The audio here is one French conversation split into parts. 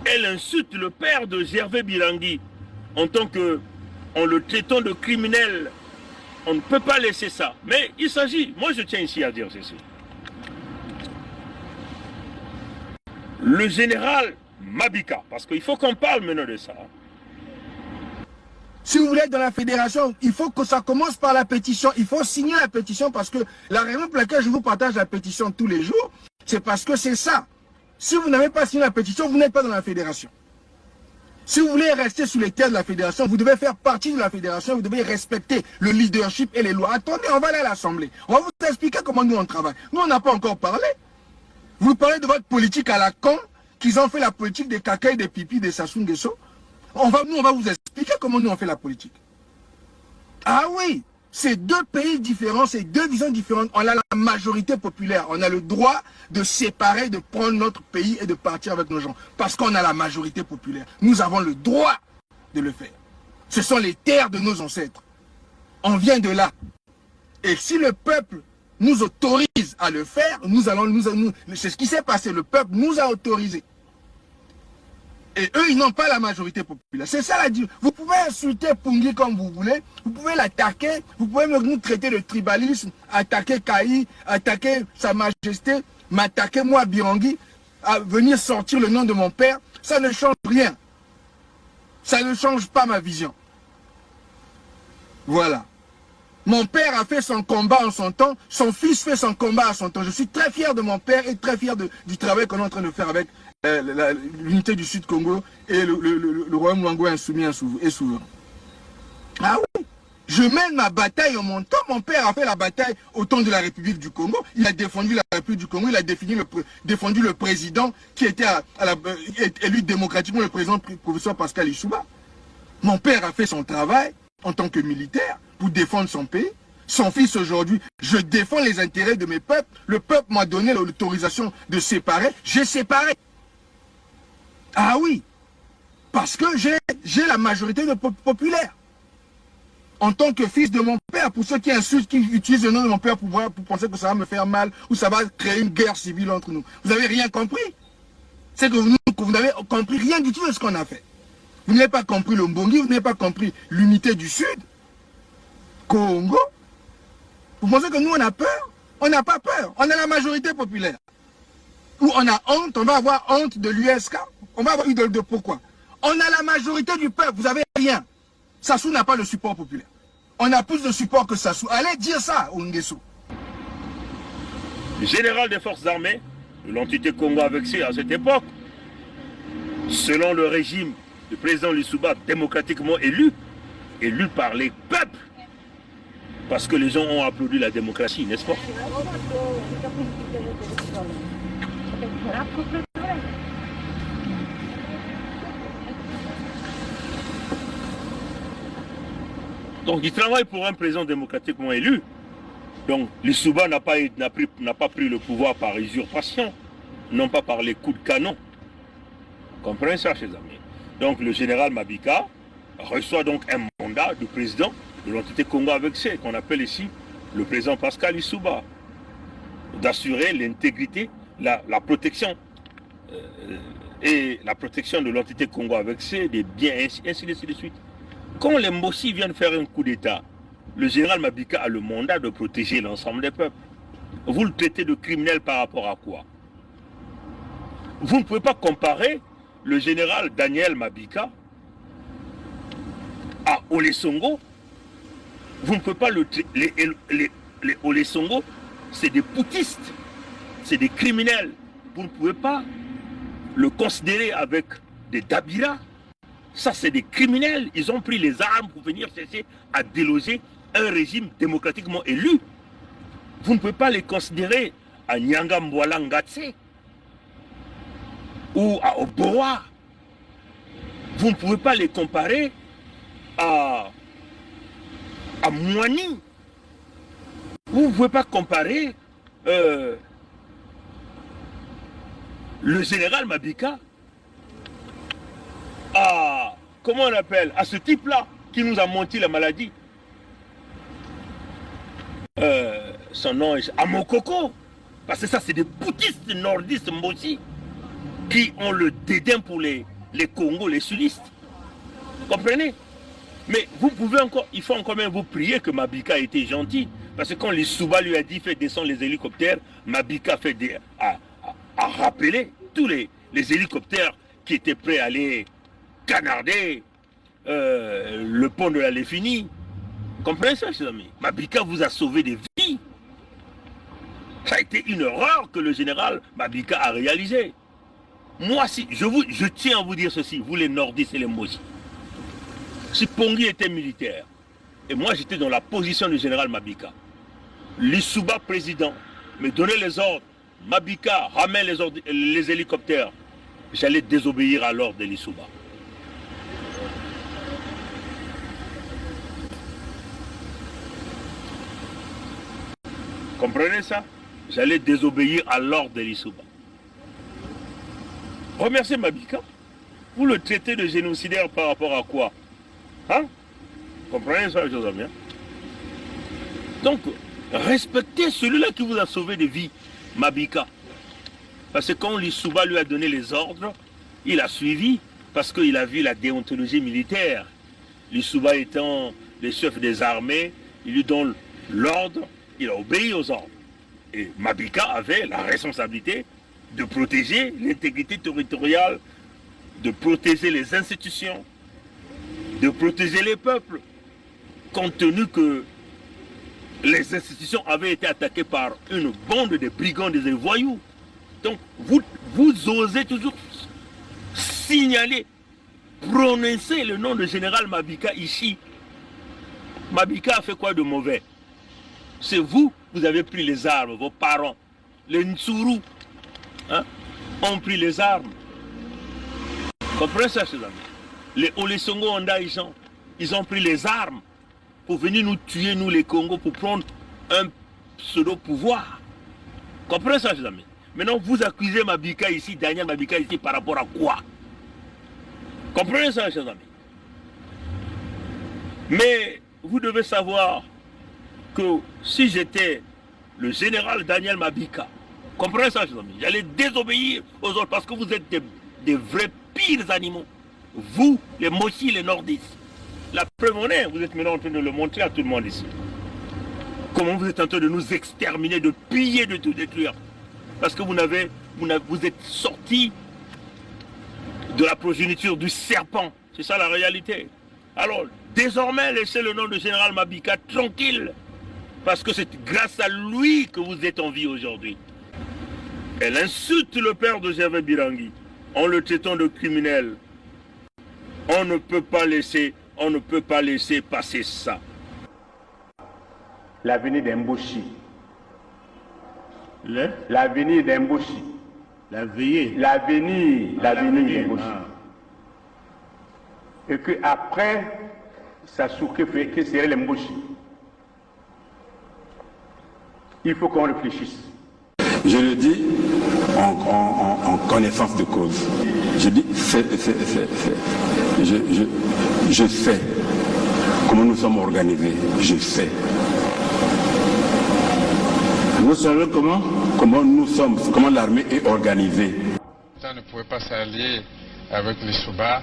Elle insulte le père de Gervais Bilangui en tant que, en le traitant de criminel. On ne peut pas laisser ça. Mais il s'agit, moi je tiens ici à dire ceci. Le général Mabika, parce qu'il faut qu'on parle maintenant de ça. Si vous voulez être dans la fédération, il faut que ça commence par la pétition. Il faut signer la pétition parce que la raison pour laquelle je vous partage la pétition tous les jours, c'est parce que c'est ça. Si vous n'avez pas signé la pétition, vous n'êtes pas dans la fédération. Si vous voulez rester sous les terres de la fédération, vous devez faire partie de la fédération, vous devez respecter le leadership et les lois. Attendez, on va aller à l'Assemblée. On va vous expliquer comment nous on travaille. Nous, on n'a pas encore parlé. Vous parlez de votre politique à la con, qu'ils ont fait la politique des caca et des pipis, des Sassou Nguesso. Nous, on va vous expliquer comment nous on fait la politique. Ah oui, c'est deux pays différents, c'est deux visions différentes. On a la majorité populaire, on a le droit de séparer, de prendre notre pays et de partir avec nos gens. Parce qu'on a la majorité populaire. Nous avons le droit de le faire. Ce sont les terres de nos ancêtres. On vient de là. Et si le peuple nous autorise à le faire, c'est ce qui s'est passé. Le peuple nous a autorisé. Et eux, ils n'ont pas la majorité populaire. C'est ça la différence. Vous pouvez insulter Pungi comme vous voulez. Vous pouvez l'attaquer. Vous pouvez nous traiter de tribalisme. Attaquer Kaï. Attaquer Sa Majesté. M'attaquer moi, Birangui. À venir sortir le nom de mon père. Ça ne change rien. Ça ne change pas ma vision. Voilà. Mon père a fait son combat en son temps. Son fils fait son combat à son temps. Je suis très fier de mon père et très fier du travail qu'on est en train de faire avec l'unité du Sud-Congo et le royaume Luango insoumis et souverain. Ah oui, je mène ma bataille en mon temps. Mon père a fait la bataille au temps de la République du Congo. Il a défendu la République du Congo. Il a défendu le président qui était élu démocratiquement, le président professeur Pascal Lissouba. Mon père a fait son travail en tant que militaire pour défendre son pays. Son fils aujourd'hui, je défends les intérêts de mes peuples. Le peuple m'a donné l'autorisation de séparer. J'ai séparé. Ah oui, parce que j'ai la majorité populaire. En tant que fils de mon père, pour ceux qui insultent, qui utilisent le nom de mon père pour penser que ça va me faire mal ou ça va créer une guerre civile entre nous. Vous n'avez rien compris. C'est que vous n'avez compris rien du tout de ce qu'on a fait. Vous n'avez pas compris le Mbongi, vous n'avez pas compris l'unité du Sud, Congo. Vous pensez que nous on a peur? On n'a pas peur, on a la majorité populaire. Ou on a honte, on va avoir honte de l'USK. On va avoir idole de pourquoi? On a la majorité du peuple, vous n'avez rien. Sassou n'a pas le support populaire. On a plus de support que Sassou. Allez dire ça au Nguesso. Le général des forces armées de l'entité Congo avec C à cette époque, selon le régime du président Lissouba démocratiquement élu par les peuples, parce que les gens ont applaudi la démocratie, n'est-ce pas? Donc il travaille pour un président démocratiquement élu. Donc Lissouba n'a pas pris le pouvoir par usurpation, non pas par les coups de canon. Comprenez ça, chers amis. Donc le général Mabika reçoit donc un mandat du président de l'entité Congo avec C, qu'on appelle ici le président Pascal Lissouba, d'assurer l'intégrité, la protection et la protection de l'entité Congo avec C, des biens, ainsi de suite. Quand les Mbossi viennent faire un coup d'État, le général Mabika a le mandat de protéger l'ensemble des peuples. Vous le traitez de criminel par rapport à quoi? Vous ne pouvez pas comparer le général Daniel Mabika à Olesongo. Vous ne pouvez pas les Olesongo, c'est des poutistes, c'est des criminels. Vous ne pouvez pas le considérer avec des Dabira. Ça, c'est des criminels. Ils ont pris les armes pour venir chercher à déloger un régime démocratiquement élu. Vous ne pouvez pas les considérer à Nyanga Mbwala Ngatse ou à Oboa. Vous ne pouvez pas les comparer à Mouani. Vous ne pouvez pas comparer le général Mabika à, comment on appelle, à ce type-là qui nous a menti la maladie. Son nom est Amokoko. Parce que ça, c'est des bouddhistes nordistes Mbossi qui ont le dédain pour les les Congos, les sudistes. Comprenez? Mais vous pouvez encore, il faut encore même vous prier que Mabika a été gentil. Parce que quand les Souba lui a dit fait descendre les hélicoptères, Mabika a rappelé tous les hélicoptères qui étaient prêts à aller canarder le pont de la Léfini. Comprenez ça, chers amis? Mabika vous a sauvé des vies. Ça a été une erreur que le général Mabika a réalisée. Moi, si, je tiens à vous dire ceci, vous les nordistes et les Mosi. Si Pongi était militaire, et moi j'étais dans la position du général Mabika, l'Issouba président me donnait les ordres, Mabika ramène les hélicoptères, j'allais désobéir à l'ordre de l'Issouba. Comprenez ça? J'allais désobéir à l'ordre de l'Issouba. Remerciez Mabika. Vous le traitez de génocidaire par rapport à quoi? Hein? Comprenez ça, les amis? Donc, respectez celui-là qui vous a sauvé des vies, Mabika. Parce que quand l'Issouba lui a donné les ordres, il a suivi, parce qu'il a vu la déontologie militaire. L'Issouba étant le chef des armées, il lui donne l'ordre, il a obéi aux ordres. Et Mabika avait la responsabilité de protéger l'intégrité territoriale, de protéger les institutions, de protéger les peuples, compte tenu que les institutions avaient été attaquées par une bande de brigands, des voyous. Donc, vous osez toujours signaler, prononcer le nom de général Mabika ici. Mabika a fait quoi de mauvais? C'est vous avez pris les armes, vos parents, les Ntsuru, hein, ont pris les armes. Comprenez ça, chers amis? Les Olesongo Ondaïjan, ils ont pris les armes pour venir nous tuer, nous les Congos, pour prendre un pseudo-pouvoir. Comprenez ça, chers amis? Maintenant, vous accusez Mabika ici, Daniel Mabika ici, par rapport à quoi? Comprenez ça, chers amis? Mais vous devez savoir que si j'étais le général Daniel Mabika, comprenez ça, chers amis, j'allais désobéir aux autres parce que vous êtes des vrais pires animaux. Vous, les Mochi, les nordistes. La preuve en est, vous êtes maintenant en train de le montrer à tout le monde ici. Comment vous êtes en train de nous exterminer, de piller, de tout détruire. Parce que vous êtes sortis de la progéniture du serpent. C'est ça la réalité. Alors, désormais, laissez le nom de général Mabika tranquille. Parce que c'est grâce à lui que vous êtes en vie aujourd'hui. Elle insulte le père de Gervais Birangui en le traitant de criminel. On ne peut pas laisser passer ça. L'avenir d'Embouchi. L'avenir d'Embouchi. L'avenir d'Embouchi. Et que après, ça souque que serait l'Embouchi. Il faut qu'on réfléchisse. Je le dis en connaissance de cause. Je dis je sais comment nous sommes organisés. Je sais. Vous savez comment l'armée est organisée. On ne pouvait pas s'allier avec les Souba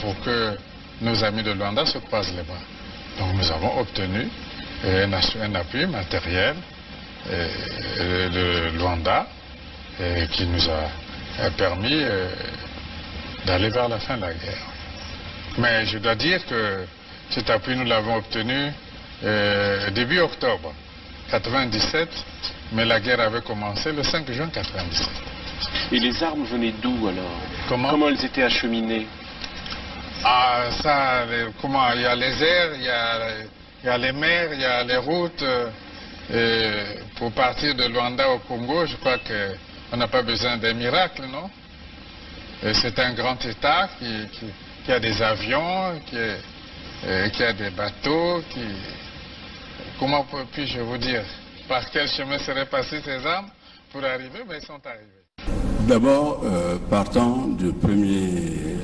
pour que nos amis de Luanda se croisent les bras. Donc nous avons obtenu un appui matériel de Luanda qui nous a permis d'aller vers la fin de la guerre. Mais je dois dire que cet appui, nous l'avons obtenu début octobre 1997, mais la guerre avait commencé le 5 juin 1997. Et les armes venaient d'où alors? Comment elles étaient acheminées? Ah, ça, comment? Il y a les airs, il y a les mers, il y a les routes. Pour partir de Luanda au Congo, je crois qu'on n'a pas besoin d'un miracle, non? C'est un grand État qui a des avions, qui a des bateaux, comment puis-je vous dire? Par quel chemin seraient passées ces armes pour arriver? Mais elles sont arrivées. D'abord, partant du premier...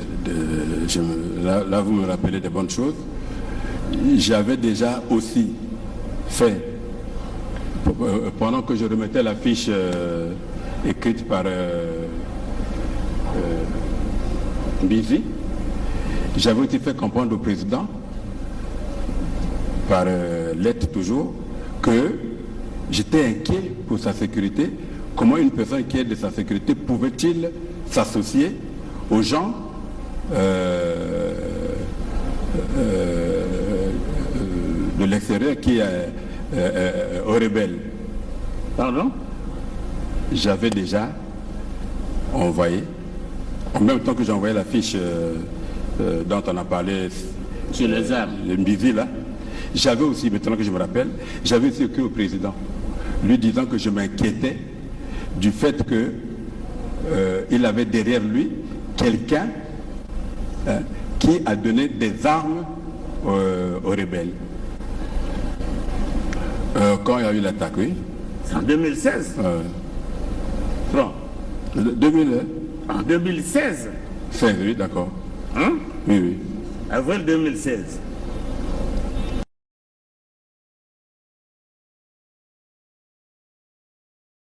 là, vous me rappelez des bonnes choses. J'avais déjà aussi fait, pendant que je remettais la fiche écrite par Mbizi. J'avais aussi fait comprendre au président, par lettre toujours, que j'étais inquiet pour sa sécurité. Comment une personne qui est de sa sécurité pouvait-il s'associer aux gens de l'extérieur qui aux rebelles? Pardon? J'avais déjà envoyé, en même temps que j'ai envoyé la fiche dont on a parlé Sur les armes. le Mbizi là, j'avais aussi, maintenant que je me rappelle, j'avais aussi écrit au président, lui disant que je m'inquiétais du fait que il avait derrière lui quelqu'un qui a donné des armes aux rebelles. Quand il y a eu l'attaque, oui. En 2016. Non. 2000, En 2016. 16, oui, d'accord. Hein? Oui, oui. Avril 2016.